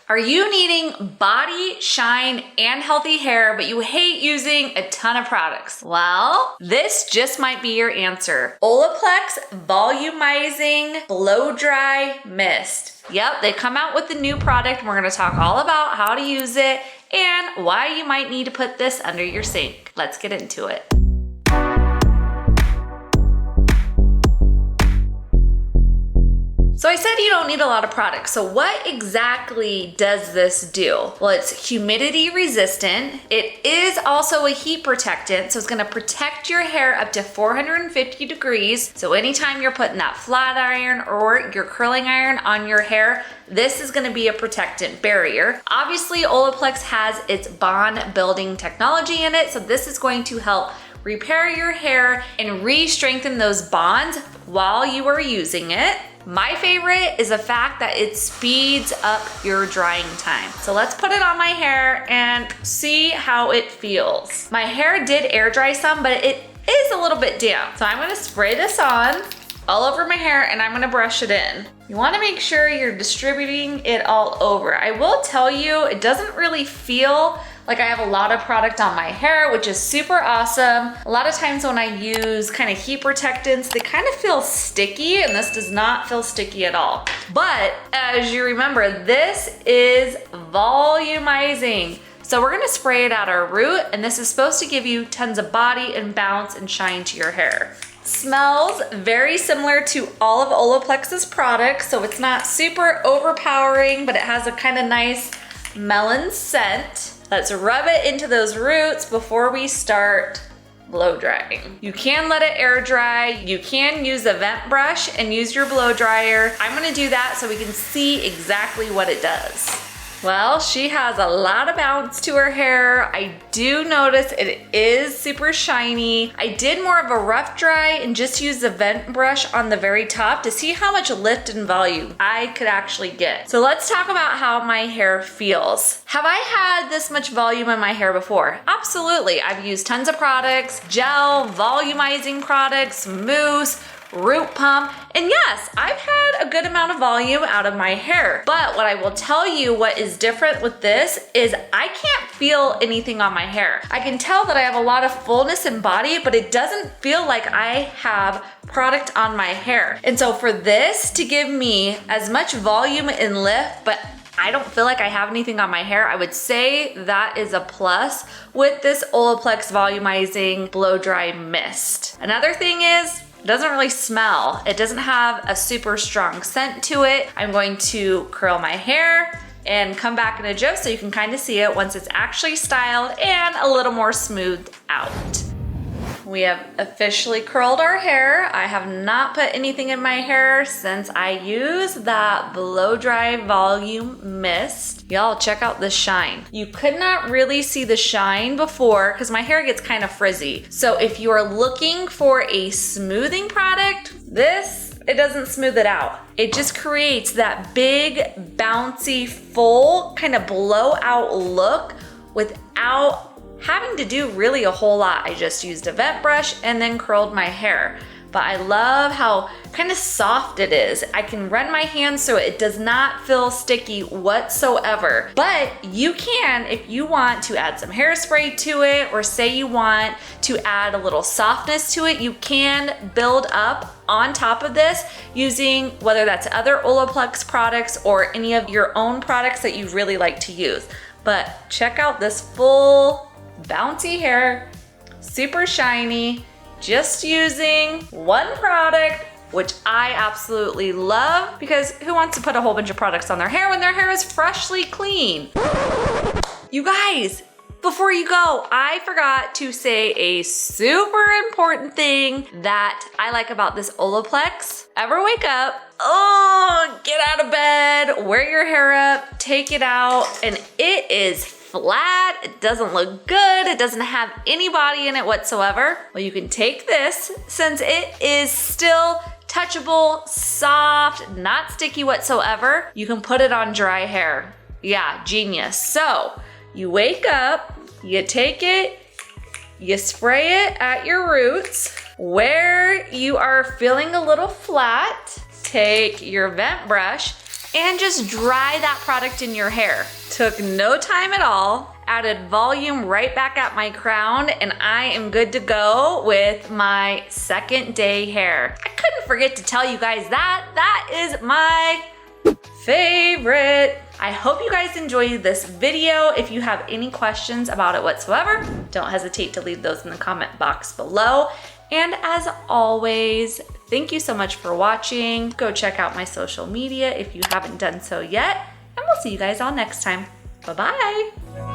Are you needing body, shine, and healthy hair, but you hate using a ton of products? Well, this just might be your answer. OLAPLEX Volumizing Blow Dry Mist. Yep, they come out with a new product. And we're gonna talk all about how to use it and why you might need to put this under your sink. Let's get into it. So I said you don't need a lot of products. So what exactly does this do? Well, it's humidity resistant. It is also a heat protectant. So it's gonna protect your hair up to 450 degrees. So anytime you're putting that flat iron or your curling iron on your hair, this is gonna be a protectant barrier. Obviously, Olaplex has its bond building technology in it. So this is going to help repair your hair and re-strengthen those bonds while you are using it. My favorite is the fact that it speeds up your drying time. So let's put it on my hair and see how it feels. My hair did air dry some, but it is a little bit damp. So I'm gonna spray this on all over my hair and I'm gonna brush it in. You wanna make sure you're distributing it all over. I will tell you, it doesn't really feel like I have a lot of product on my hair, which is super awesome. A lot of times when I use kind of heat protectants, they kind of feel sticky, and this does not feel sticky at all. But as you remember, this is volumizing. So we're gonna spray it at our root, and this is supposed to give you tons of body and bounce and shine to your hair. Smells very similar to all of Olaplex's products, so it's not super overpowering, but it has a kind of nice melon scent. Let's rub it into those roots before we start blow drying. You can let it air dry. You can use a vent brush and use your blow dryer. I'm gonna do that so we can see exactly what it does. Well, she has a lot of bounce to her hair. I do notice it is super shiny. I did more of a rough dry and just used the vent brush on the very top to see how much lift and volume I could actually get. So let's talk about how my hair feels. Have I had this much volume in my hair before? Absolutely. I've used tons of products, gel, volumizing products, mousse, root pump, and yes, I've had a good amount of volume out of my hair. But what I will tell you, what is different with this is I can't feel anything on my hair. I can tell that I have a lot of fullness in body, but it doesn't feel like I have product on my hair. And so for this to give me as much volume and lift, but I don't feel like I have anything on my hair, I would say that is a plus with this Olaplex Volumizing Blow Dry Mist. Another thing is, it doesn't really smell. It doesn't have a super strong scent to it. I'm going to curl my hair and come back in a gif so you can kind of see it once it's actually styled and a little more smoothed out. We have officially curled our hair. I have not put anything in my hair since I used that blow dry volume mist. Y'all, check out this shine. You could not really see the shine before because my hair gets kind of frizzy. So if you are looking for a smoothing product, it doesn't smooth it out. It just creates that big, bouncy, full kind of blowout look without having to do really a whole lot. I just used a vent brush and then curled my hair. But I love how kind of soft it is. I can run my hands through it. It does not feel sticky whatsoever. But you can, if you want to add some hairspray to it, or say you want to add a little softness to it, you can build up on top of this using whether that's other Olaplex products or any of your own products that you really like to use. But check out this full bouncy hair, super shiny, just using one product, which I absolutely love, because who wants to put a whole bunch of products on their hair when their hair is freshly clean? You guys, before you go, I forgot to say a super important thing that I like about this Olaplex. Ever wake up, get out of bed, wear your hair up, take it out, and it is flat, it doesn't look good, it doesn't have any body in it whatsoever. Well, you can take this, since it is still touchable, soft, not sticky whatsoever, you can put it on dry hair. Yeah, genius. So you wake up, you take it, you spray it at your roots. Where you are feeling a little flat, take your vent brush and just dry that product in your hair. Took no time at all, added volume right back at my crown, and I am good to go with my second day hair. I couldn't forget to tell you guys that is my favorite. I hope you guys enjoyed this video. If you have any questions about it whatsoever, don't hesitate to leave those in the comment box below. And as always, thank you so much for watching. Go check out my social media if you haven't done so yet, and we'll see you guys all next time. Bye-bye.